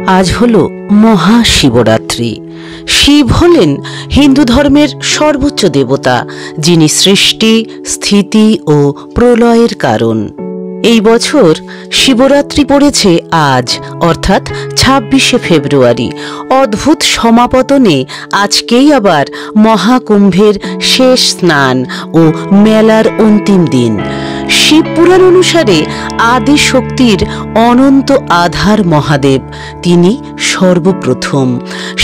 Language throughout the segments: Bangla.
আজ হলো মহাশিবরাত্রি। শিব হলেন হিন্দু ধর্মের সর্বোচ্চ দেবতা, যিনি সৃষ্টি, স্থিতি ও প্রলয়ের কারণ। এই বছর শিবরাত্রি পড়েছে আজ, অর্থাৎ ২৬শে ফেব্রুয়ারি। অদ্ভুত সমাপতনে আজকেই আবার মহাকুম্ভের শেষ স্নান ও মেলার অন্তিম দিন। শিবপুরাণ অনুসারে আদি শক্তির অনন্ত আধার মহাদেব, তিনি সর্বপ্রথম।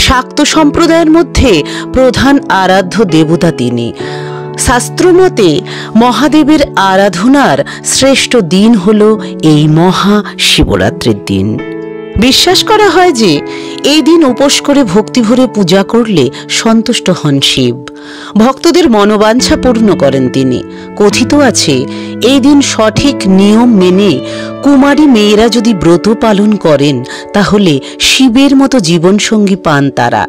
শাক্ত সম্প্রদায়ের মধ্যে প্রধান আরাধ্য দেবতা তিনি। শাস্ত্রমতে মহাদেবের আরাধনার শ্রেষ্ঠ দিন হল এই মহাশিবরাত্রির দিন। বিশ্বাস করা হয় যে এই দিন উপোস করে ভক্তিভরে পূজা করলে সন্তুষ্ট হন শিব, ভক্তদের মনোবাঞ্ছা পূর্ণ করেন তিনি। কথিত আছে, এই দিন সঠিক নিয়ম মেনে কুমারী মেয়েরা যদি ব্রত পালন করেন তাহলে শিবের মতো জীবনসঙ্গী পান তারা।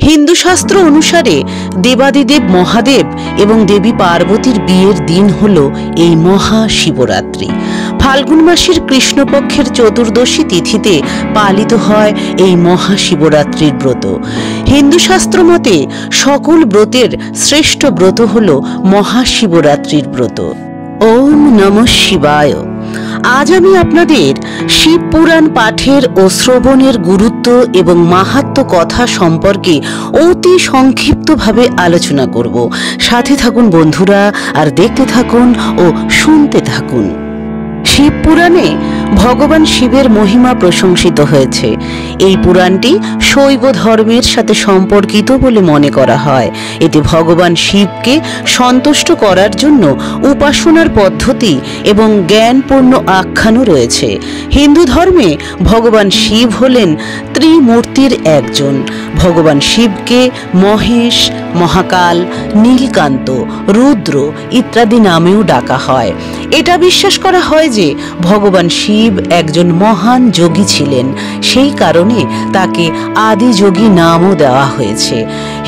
হিন্দু শাস্ত্র অনুসারে দেবাদিদেব মহাদেব এবং দেবী পার্বতীর বিয়ের দিন হল এই মহাশিবরাত্রি। ফাল্গুন মাসের কৃষ্ণপক্ষের চতুর্দশী তিথিতে পালিত হয় এই মহাশিবরাত্রির ব্রত। হিন্দু শাস্ত্র মতে সকল ব্রতের শ্রেষ্ঠ ব্রত হল মহাশিবরাত্রির ব্রত। ওম নমঃ শিবায়। আজ আমি আপনাদের শিব পুরাণ পাঠের ও শ্রবণের গুরুত্ব এবং মাহাত্ম্য কথা সম্পর্কে অতি সংক্ষিপ্তভাবে আলোচনা করব। সাথে থাকুন বন্ধুরা, আর দেখতে থাকুন ও শুনতে থাকুন। শিব পুরাণে ভগবান শিবের মহিমা প্রশংসিত হয়েছে। এই পুরাণটি শৈব ধর্মের সাথে সম্পর্কিত বলে মনে করা হয়। এতে ভগবান শিবকে সন্তুষ্ট করার জন্য উপাসনার পদ্ধতি এবং জ্ঞানপূর্ণ আখ্যানও রয়েছে। হিন্দু ধর্মে ভগবান শিব হলেন ত্রিমূর্তির একজন। ভগবান শিবকে মহেশ, মহাকাল, নীলকান্ত, রুদ্র ইত্যাদি নামেও ডাকা হয়। এটা বিশ্বাস করা হয় যে ভগবান শিব একজন মহান যোগী ছিলেন, সেই কারণে তাকে আদি যোগী নামও দেওয়া হয়েছে।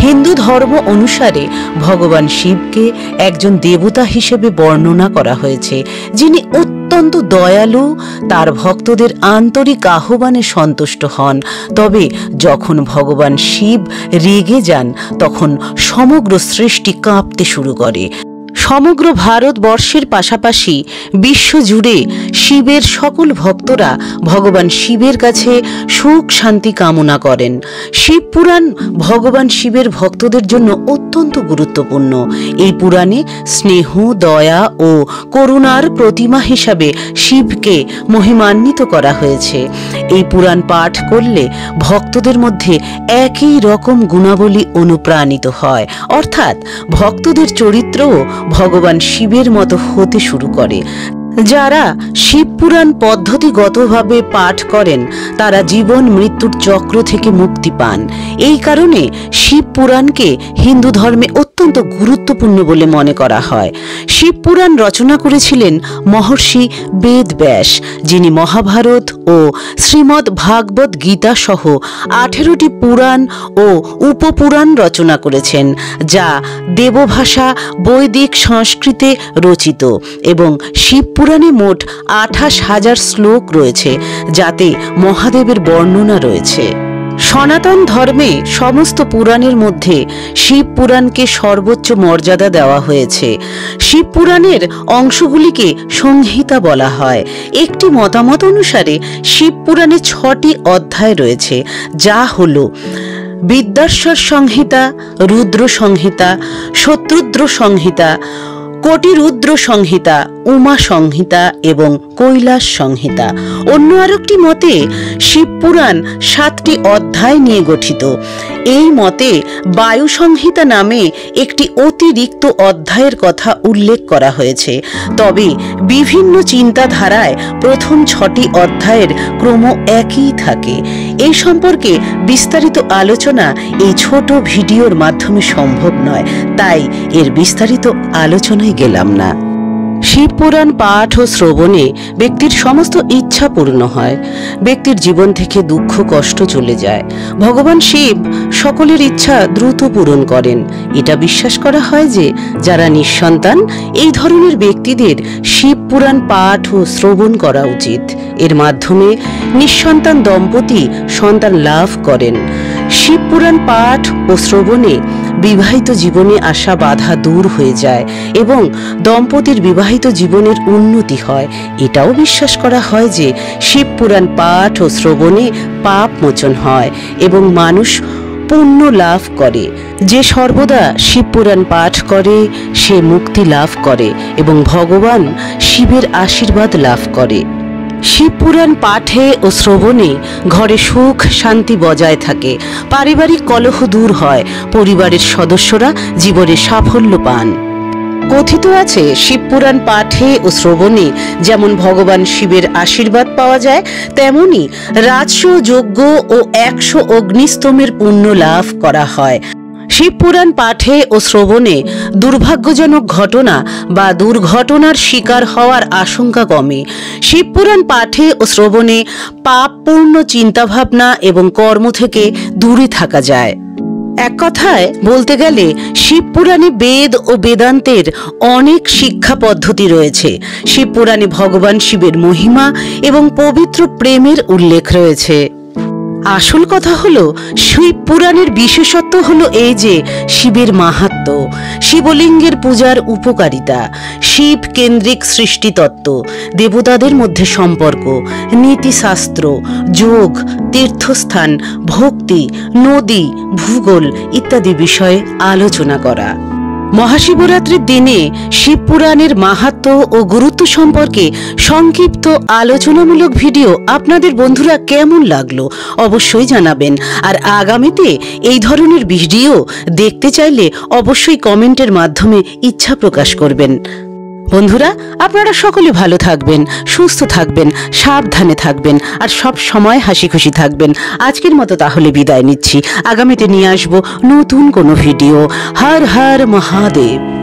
হিন্দু ধর্ম অনুসারে ভগবান শিবকে একজন দেবতা হিসেবে বর্ণনা করা হয়েছে, যিনি অত্যন্ত দয়ালু, তার ভক্তদের আন্তরিক আহ্বানে সন্তুষ্ট হন। তবে যখন ভগবান শিব রেগে যান তখন সমগ্র সৃষ্টি কাঁপতে শুরু করে। সমগ্র ভারতবর্ষের পাশাপাশি বিশ্বজুড়ে শিবের সকল ভক্তরা ভগবান শিবের কাছে সুখ শান্তি কামনা করেন। শিব পুরাণ ভগবান শিবের ভক্তদের জন্য অত্যন্ত গুরুত্বপূর্ণ। এই পুরাণে স্নেহ, দয়া ও করুণার প্রতিমা হিসাবে শিবকে মহিমান্বিত করা হয়েছে। এই পুরাণ পাঠ করলে ভক্তদের মধ্যে একই রকম গুণাবলী অনুপ্রাণিত হয়, অর্থাৎ ভক্তদের চরিত্রও ভগবান শিবের মতো হতে শুরু করে। যারা শিব পুরাণ পদ্ধতিগতভাবে পাঠ করেন তারা জীবন মৃত্যুর চক্র থেকে মুক্তি পান। এই কারণে শিব পুরাণকে হিন্দু ধর্মে অত্যন্ত গুরুত্বপূর্ণ বলে মনে করা হয়। শিব পুরাণ রচনা করেছিলেন মহর্ষি বেদব্যাস, যিনি মহাভারত ও শ্রীমদ্ ভাগবত গীতা সহ 18টি পুরাণ ও উপপুরাণ রচনা করেছেন, যা দেবভাষা বৈদিক সংস্কৃতে রচিত। এবং শিব পুরাণে মোট 28,000 শ্লোক রয়েছে, যাতে মহাদেবের বর্ণনা রয়েছে। সনাতন ধর্মে সমস্ত পুরাণের মধ্যে শিব পুরাণকে সর্বোচ্চ মর্যাদা দেওয়া হয়েছে। শিব পুরাণের অংশগুলিকে সংহিতা বলা হয়। একটি মতামত অনুসারে শিব পুরাণে 6টি অধ্যায় রয়েছে, যা হল বিদ্যাশ্বর সংহিতা, রুদ্র সংহিতা, শত্রুদ্র সংহিতা, কোটিরুদ্র সংহিতা, উমা সংহিতা এবং কৈলাস সংহিতা। অন্য আরেকটি মতে শিব পুরাণ 7টি অধ্যায় নিয়ে গঠিত। এই মতে বায়ু সংহিতা নামে একটি অতিরিক্ত অধ্যায়ের কথা উল্লেখ করা হয়েছে। তবে বিভিন্ন চিন্তাধারায় প্রথম 6টি অধ্যায়ের ক্রম একই থাকে। এই সম্পর্কে বিস্তারিত আলোচনা এই ছোট ভিডিওর মাধ্যমে সম্ভব নয়, তাই এর বিস্তারিত আলোচনায় গেলাম না। শিব পুরাণ পাঠ ও শ্রবণে ব্যক্তির সমস্ত ইচ্ছা পূর্ণ হয়, ব্যক্তির জীবন থেকে দুঃখ কষ্ট চলে যায়। ভগবান শিব সকলের ইচ্ছা দ্রুত পূরণ করেন। এটা বিশ্বাস করা হয় যে যারা নিঃসন্তান এই ধরনের ব্যক্তিদের শিব পুরাণ পাঠ ও শ্রবণ করা উচিত। এর মাধ্যমে নিঃসন্তান দম্পতি সন্তান লাভ করেন। শিব পুরাণ পাঠ ও শ্রবণে বিবাহিত জীবনে আসা বাধা দূর হয়ে যায় এবং দম্পতির বিবাহিত জীবনের উন্নতি হয়। এটাও বিশ্বাস করা হয় যে শিব পুরাণ পাঠ ও শ্রবণে পাপ মোচন হয় এবং মানুষ পুণ্য লাভ করে। যে সর্বদা শিব পুরাণ পাঠ করে সে মুক্তি লাভ করে এবং ভগবান শিবের আশীর্বাদ লাভ করে। শিব পুরাণ পাঠে ও শ্রবণে ঘরে সুখ শান্তি বজায় থাকে, পারিবারিক কলহ দূর হয়, পরিবারের সদস্যরা জীবনে সাফল্য পান। কথিত আছে শিব পুরাণ পাঠে ও শ্রবণে যেমন ভগবান শিবের আশীর্বাদ পাওয়া যায়, তেমনি রাজস্ব যজ্ঞ ও 100 অগ্নিস্তমের পুণ্য লাভ করা হয়। শিব পুরাণ পাঠে ও শ্রবণে দুর্ভাগ্যজনক ঘটনা বা দুর্ঘটনার শিকার হওয়ার আশঙ্কা কমে। শিব পুরাণ পাঠে ও শ্রবণে পাপপূর্ণ চিন্তাভাবনা এবং কর্ম থেকে দূরে থাকা যায়। এক কথায় বলতে গেলে শিব পুরাণে বেদ ও বেদান্তের অনেক শিক্ষা পদ্ধতি রয়েছে। শিব পুরাণে ভগবান শিবের মহিমা এবং পবিত্র প্রেমের উল্লেখ রয়েছে। আসল কথা হলো শিব পুরাণের বিশেষত্ব হলো এই যে শিবের মাহাত্ম্য, শিবলিঙ্গের পূজার উপকারিতা, শিব কেন্দ্রিক সৃষ্টিতত্ত্ব, দেবতাদের মধ্যে সম্পর্ক, নীতিশাস্ত্র, যোগ, তীর্থস্থান, ভক্তি, নদী, ভূগোল ইত্যাদি বিষয়ে আলোচনা করা। মহাশিবরাত্রির দিনে শিব পুরাণের মাহাত্ম্য ও গুরুত্ব সম্পর্কে সংক্ষিপ্ত আলোচনামূলক ভিডিও আপনাদের বন্ধুরা কেমন লাগলো অবশ্যই জানাবেন। আর আগামীতে এই ধরনের ভিডিও দেখতে চাইলে অবশ্যই কমেন্টের মাধ্যমে ইচ্ছা প্রকাশ করবেন। বন্ধুরা, আপনারা সকলে ভালো থাকবেন, সুস্থ থাকবেন, সাবধানে থাকবেন আর সব সময় হাসি খুশি থাকবেন। আজকের মতো তাহলে বিদায় নিচ্ছি। আগামীতে নিয়ে আসবো নতুন কোনো ভিডিও। হর হর মহাদেব।